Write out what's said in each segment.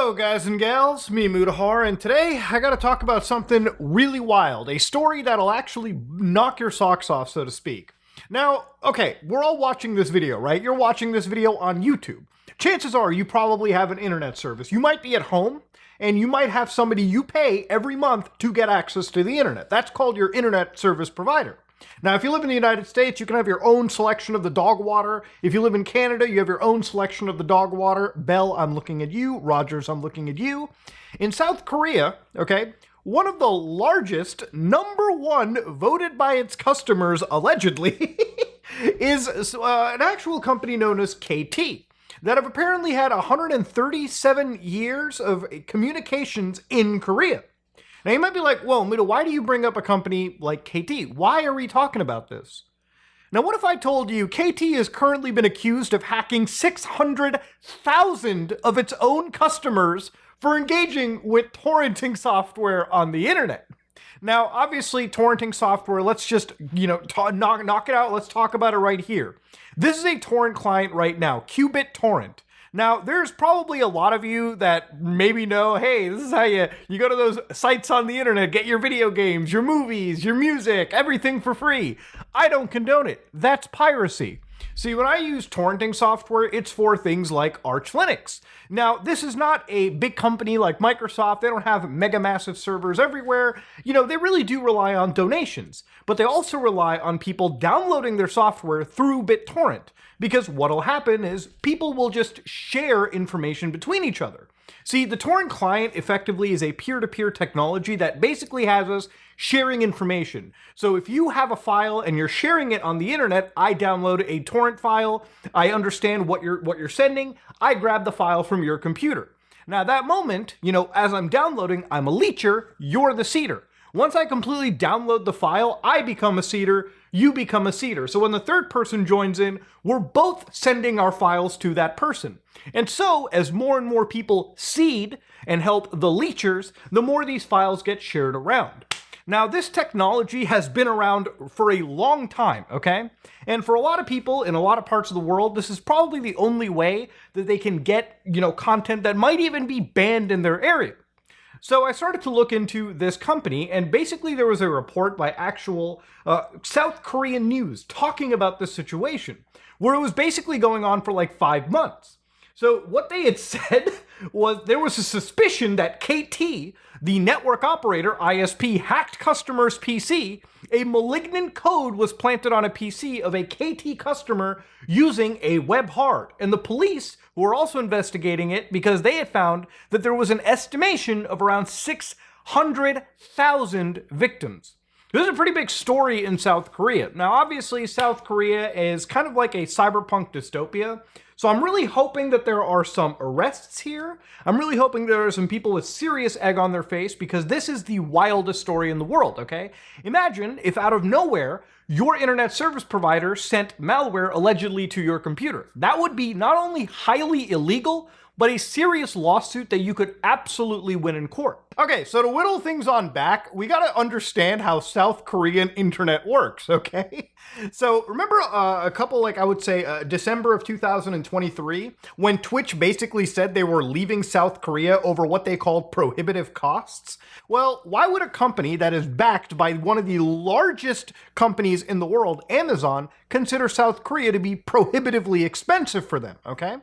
Hello guys and gals, me Mutahar, and today I gotta talk about something really wild, a story that'll actually knock your socks off, so to speak. Now, okay, we're all watching this video, right? You're watching this video on YouTube. Chances are you probably have an internet service. You might be at home, and you might have somebody you pay every month to get access to the internet. That's called your internet service provider. Now, if you live in the United States, you can have your own selection of the dog water. If you live in Canada, you have your own selection of the dog water. Bell, I'm looking at you. Rogers, I'm looking at you. In South Korea, okay, one of the largest, #1 voted by its customers, allegedly, is an actual company known as KT that have apparently had 137 years of communications in Korea. Now you might be like, whoa, Muta, why do you bring up a company like KT? Why are we talking about this? Now what if I told you KT has currently been accused of hacking 600,000 of its own customers for engaging with torrenting software on the internet? Now, obviously, torrenting software, let's just, knock it out. Let's talk about it right here. This is a torrent client right now, Qubit Torrent. Now, there's probably a lot of you that maybe know, hey, this is how you go to those sites on the internet, get your video games, your movies, your music, everything for free. I don't condone it. That's piracy. See, when I use torrenting software, it's for things like Arch Linux. Now, this is not a big company like Microsoft. They don't have mega massive servers everywhere. They really do rely on donations, but they also rely on people downloading their software through BitTorrent, because what'll happen is people will just share information between each other. See, the torrent client effectively is a peer-to-peer technology that basically has us sharing information. So if you have a file and you're sharing it on the internet, I download a torrent file, I understand what you're sending, I grab the file from your computer. Now at that moment, as I'm downloading, I'm a leecher, you're the seeder. Once I completely download the file, I become a seeder, you become a seeder. So when the third person joins in, we're both sending our files to that person. And so, as more and more people seed and help the leechers, the more these files get shared around. Now, this technology has been around for a long time, okay? And for a lot of people in a lot of parts of the world, this is probably the only way that they can get, content that might even be banned in their area. So I started to look into this company, and basically there was a report by actual South Korean news talking about this situation, where it was basically going on for like 5 months. So what they had said was there was a suspicion that KT, the network operator, ISP, hacked customers' PC. A malignant code was planted on a PC of a KT customer using a web hard. And the police were also investigating it because they had found that there was an estimation of around 600,000 victims. This is a pretty big story in South Korea. Now, obviously, South Korea is kind of like a cyberpunk dystopia. So I'm really hoping that there are some arrests here. I'm really hoping there are some people with serious egg on their face, because this is the wildest story in the world, okay? Imagine if out of nowhere, your internet service provider sent malware allegedly to your computer. That would be not only highly illegal, but a serious lawsuit that you could absolutely win in court. Okay, so to whittle things on back, we gotta understand how South Korean internet works, okay? So remember a couple, December of 2023, when Twitch basically said they were leaving South Korea over what they called prohibitive costs? Well, why would a company that is backed by one of the largest companies in the world, Amazon, consider South Korea to be prohibitively expensive for them, okay?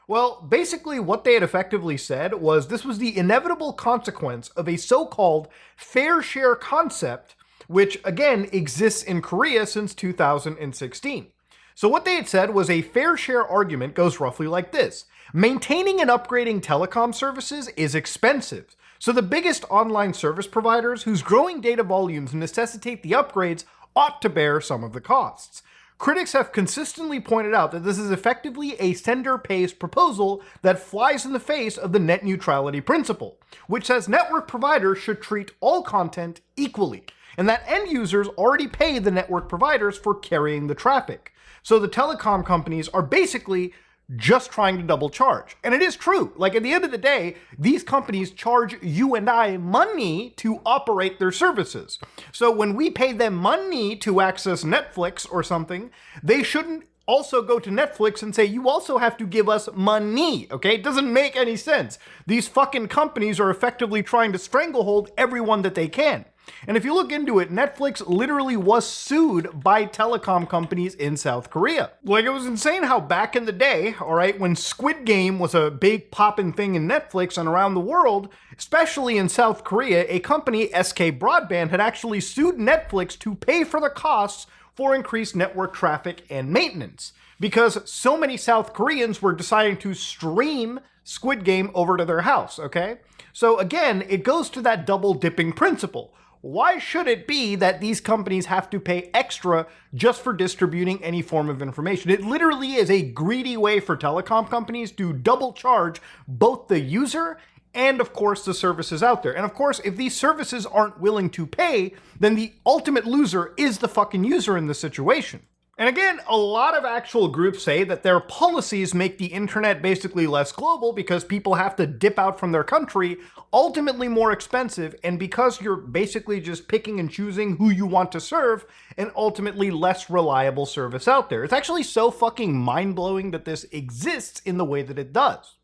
Well, basically what they had effectively said was this was the inevitable consequence of a so-called fair share concept, which again exists in Korea since 2016. So what they had said was a fair share argument goes roughly like this. Maintaining and upgrading telecom services is expensive. So the biggest online service providers whose growing data volumes necessitate the upgrades ought to bear some of the costs. Critics have consistently pointed out that this is effectively a sender-pays proposal that flies in the face of the net neutrality principle, which says network providers should treat all content equally, and that end users already pay the network providers for carrying the traffic. So the telecom companies are basically just trying to double charge. And it is true. Like, at the end of the day, these companies charge you and I money to operate their services. So when we pay them money to access Netflix or something, they shouldn't also go to Netflix and say, you also have to give us money, okay? It doesn't make any sense. These fucking companies are effectively trying to stranglehold everyone that they can. And if you look into it, Netflix literally was sued by telecom companies in South Korea. Like, it was insane how back in the day, all right, when Squid Game was a big poppin' thing in Netflix and around the world, especially in South Korea, a company, SK Broadband, had actually sued Netflix to pay for the costs for increased network traffic and maintenance, because so many South Koreans were deciding to stream Squid Game over to their house, okay? So again, it goes to that double dipping principle. Why should it be that these companies have to pay extra just for distributing any form of information? It literally is a greedy way for telecom companies to double charge both the user and, of course, the services out there. And of course, if these services aren't willing to pay, then the ultimate loser is the fucking user in this situation. And again, a lot of actual groups say that their policies make the internet basically less global because people have to dip out from their country, ultimately more expensive, and because you're basically just picking and choosing who you want to serve, an ultimately less reliable service out there. It's actually so fucking mind-blowing that this exists in the way that it does.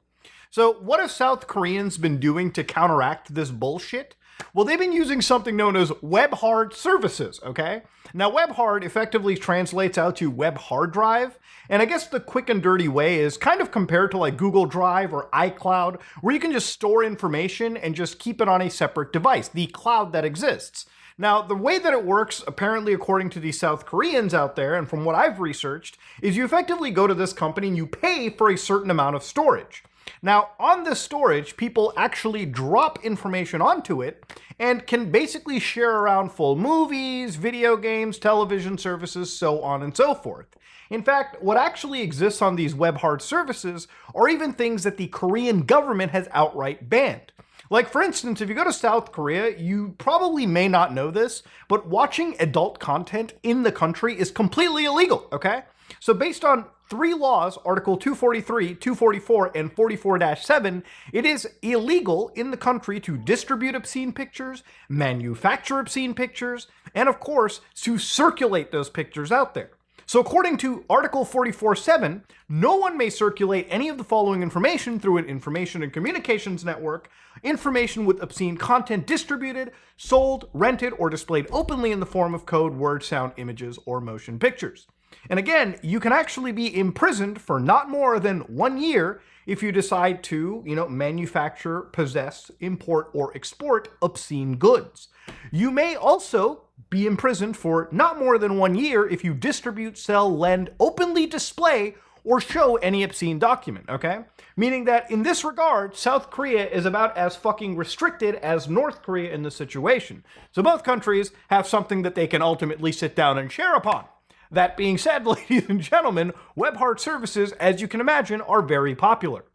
So what have South Koreans been doing to counteract this bullshit? Well, they've been using something known as web hard services, okay? Now, web hard effectively translates out to web hard drive, and I guess the quick and dirty way is kind of compared to like Google Drive or iCloud, where you can just store information and just keep it on a separate device, the cloud that exists. Now, the way that it works, apparently according to the South Koreans out there, and from what I've researched, is you effectively go to this company and you pay for a certain amount of storage. Now, on this storage, people actually drop information onto it and can basically share around full movies, video games, television services, so on and so forth. In fact, what actually exists on these web hard services are even things that the Korean government has outright banned. Like, for instance, if you go to South Korea, you probably may not know this, but watching adult content in the country is completely illegal, okay? So based on 3 laws, Article 243, 244, and 44-7, it is illegal in the country to distribute obscene pictures, manufacture obscene pictures, and of course, to circulate those pictures out there. So according to Article 44-7, no one may circulate any of the following information through an information and communications network: information with obscene content distributed, sold, rented, or displayed openly in the form of code, word, sound, images, or motion pictures. And again, you can actually be imprisoned for not more than 1 year if you decide to, manufacture, possess, import, or export obscene goods. You may also be imprisoned for not more than 1 year if you distribute, sell, lend, openly display, or show any obscene document, okay? Meaning that in this regard, South Korea is about as fucking restricted as North Korea in this situation. So both countries have something that they can ultimately sit down and share upon. That being said, ladies and gentlemen, web hard services, as you can imagine, are very popular.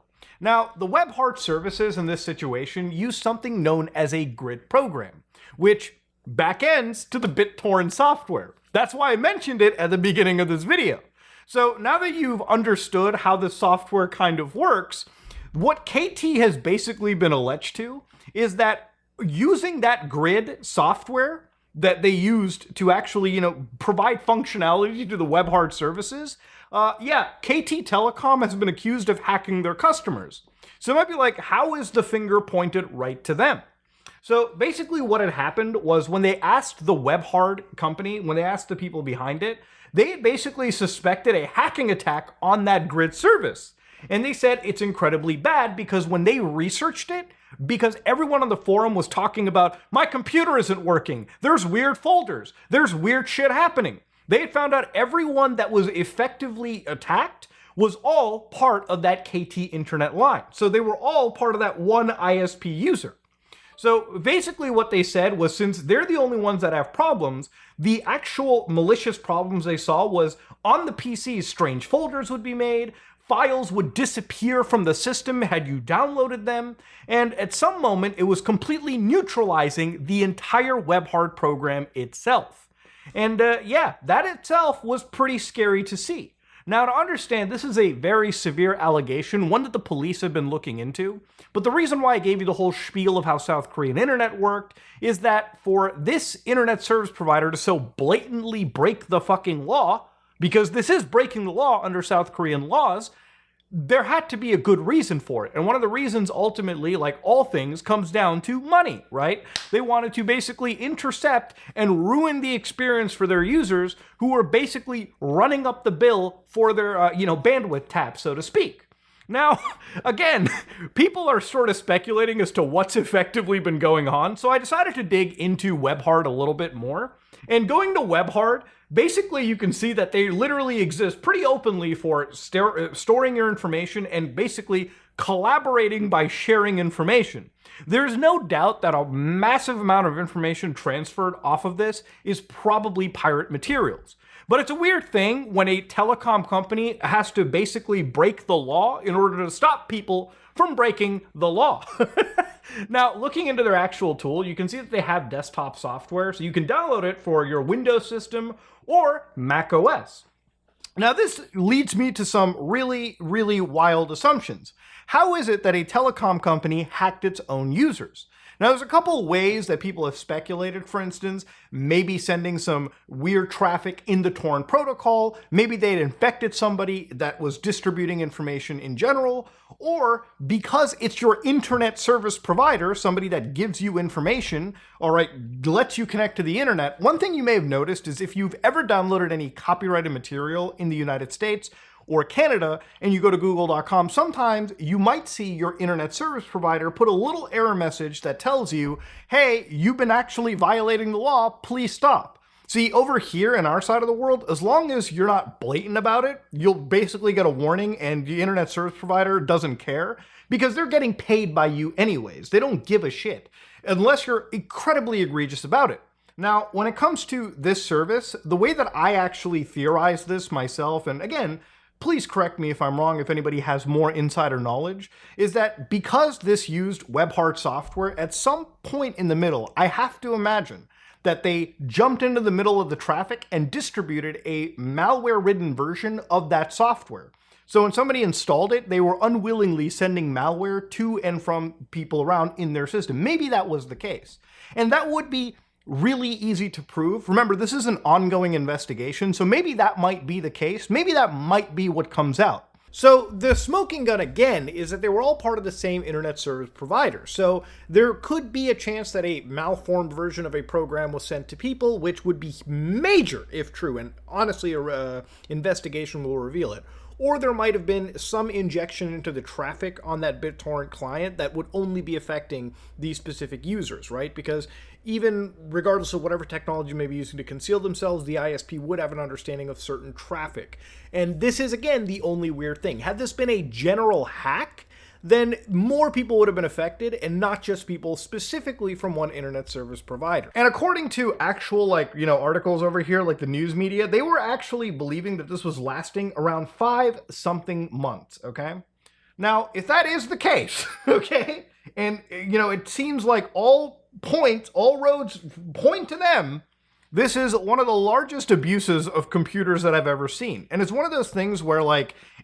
Now, the web hard services in this situation use something known as a grid program, which backends to the BitTorrent software. That's why I mentioned it at the beginning of this video. So now that you've understood how the software kind of works, what KT has basically been alleged to is that using that grid software that they used to actually, provide functionality to the web hard services, KT Telecom has been accused of hacking their customers. So it might be like, how is the finger pointed right to them? So basically what had happened was when they asked the WebHard company, when they asked the people behind it, they basically suspected a hacking attack on that grid service. And they said it's incredibly bad because when they researched it, because everyone on the forum was talking about, my computer isn't working, there's weird folders, there's weird shit happening. They had found out everyone that was effectively attacked was all part of that KT internet line. So they were all part of that one ISP user. So basically what they said was, since they're the only ones that have problems, the actual malicious problems they saw was on the PCs, strange folders would be made, files would disappear from the system had you downloaded them, and at some moment it was completely neutralizing the entire WebHard program itself. And that itself was pretty scary to see. Now, to understand, this is a very severe allegation, one that the police have been looking into, but the reason why I gave you the whole spiel of how South Korean internet worked is that for this internet service provider to so blatantly break the fucking law, because this is breaking the law under South Korean laws. There had to be a good reason for it. And one of the reasons ultimately, like all things, comes down to money, right? They wanted to basically intercept and ruin the experience for their users who were basically running up the bill for their, bandwidth tap, so to speak. Now, again, people are sort of speculating as to what's effectively been going on, so I decided to dig into WebHard a little bit more. And going to WebHard, basically you can see that they literally exist pretty openly for storing your information and basically collaborating by sharing information. There's no doubt that a massive amount of information transferred off of this is probably pirate materials. But it's a weird thing when a telecom company has to basically break the law in order to stop people from breaking the law. Now, looking into their actual tool, you can see that they have desktop software, so you can download it for your Windows system or Mac OS. Now, this leads me to some really, really wild assumptions. How is it that a telecom company hacked its own users? Now, there's a couple ways that people have speculated. For instance, maybe sending some weird traffic in the Tor protocol, maybe they'd infected somebody that was distributing information in general, or because it's your internet service provider, somebody that gives you information, all right, lets you connect to the internet. One thing you may have noticed is if you've ever downloaded any copyrighted material in the United States or Canada, and you go to google.com, sometimes you might see your internet service provider put a little error message that tells you, hey, you've been actually violating the law, please stop. See, over here in our side of the world, as long as you're not blatant about it, you'll basically get a warning and the internet service provider doesn't care because they're getting paid by you anyways. They don't give a shit unless you're incredibly egregious about it. Now, when it comes to this service, the way that I actually theorize this myself, and again, please correct me if I'm wrong, if anybody has more insider knowledge, is that because this used WebHard software, at some point in the middle, I have to imagine that they jumped into the middle of the traffic and distributed a malware-ridden version of that software. So when somebody installed it, they were unwillingly sending malware to and from people around in their system. Maybe that was the case. And that would be really easy to prove. Remember, this is an ongoing investigation, so maybe that might be the case. Maybe that might be what comes out. So the smoking gun again is that they were all part of the same internet service provider. So there could be a chance that a malformed version of a program was sent to people, which would be major if true. And honestly, an investigation will reveal it. Or there might have been some injection into the traffic on that BitTorrent client that would only be affecting these specific users, right? Because even regardless of whatever technology may be using to conceal themselves, the ISP would have an understanding of certain traffic. And this is, again, the only weird thing. Had this been a general hack, then more people would have been affected and not just people specifically from one internet service provider. And according to actual articles over here, like the news media, they were actually believing that this was lasting around 5-something months, okay? Now, if that is the case, okay, and it seems like all roads point to them, this is one of the largest abuses of computers that I've ever seen. And it's one of those things where,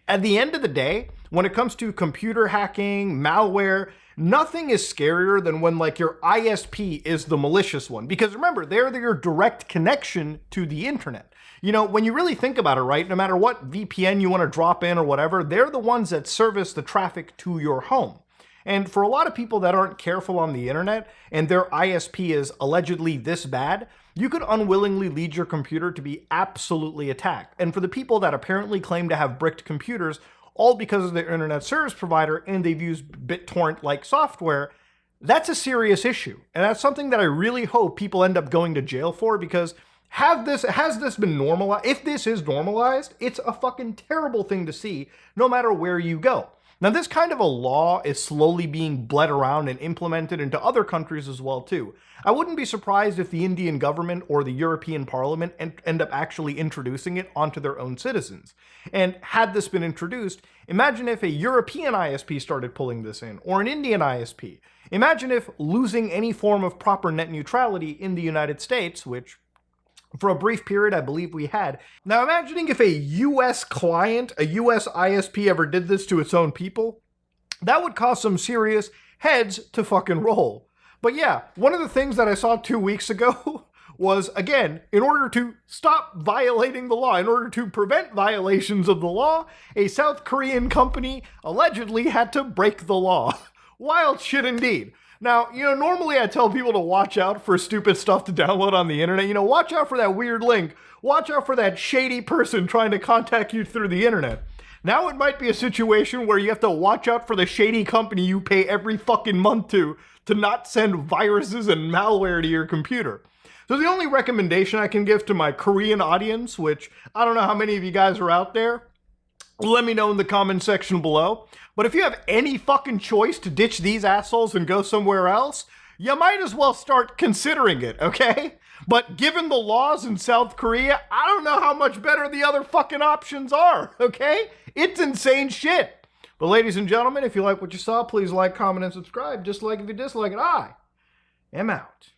at the end of the day, when it comes to computer hacking, malware, nothing is scarier than when, your ISP is the malicious one. Because remember, they're your direct connection to the internet. When you really think about it, right, no matter what VPN you want to drop in or whatever, they're the ones that service the traffic to your home. And for a lot of people that aren't careful on the internet and their ISP is allegedly this bad, you could unwillingly lead your computer to be absolutely attacked. And for the people that apparently claim to have bricked computers, all because of their internet service provider and they've used BitTorrent-like software, that's a serious issue. And that's something that I really hope people end up going to jail for, because has this been normalized? If this is normalized, it's a fucking terrible thing to see no matter where you go. Now, this kind of a law is slowly being bled around and implemented into other countries as well, too. I wouldn't be surprised if the Indian government or the European Parliament end up actually introducing it onto their own citizens. And had this been introduced, imagine if a European ISP started pulling this in, or an Indian ISP. Imagine if losing any form of proper net neutrality in the United States, which for a brief period, I believe we had. Now, imagining if a US client, a US ISP ever did this to its own people, that would cause some serious heads to fucking roll. But yeah, one of the things that I saw 2 weeks ago was, again, in order to stop violating the law, in order to prevent violations of the law, a South Korean company allegedly had to break the law. Wild shit indeed. Now, normally I tell people to watch out for stupid stuff to download on the internet. Watch out for that weird link. Watch out for that shady person trying to contact you through the internet. Now it might be a situation where you have to watch out for the shady company you pay every fucking month to not send viruses and malware to your computer. So the only recommendation I can give to my Korean audience, which I don't know how many of you guys are out there, let me know in the comment section below. But if you have any fucking choice to ditch these assholes and go somewhere else, you might as well start considering it, okay? But given the laws in South Korea, I don't know how much better the other fucking options are, okay? It's insane shit. But ladies and gentlemen, if you like what you saw, please like, comment, and subscribe. Dislike if you dislike it. I am out.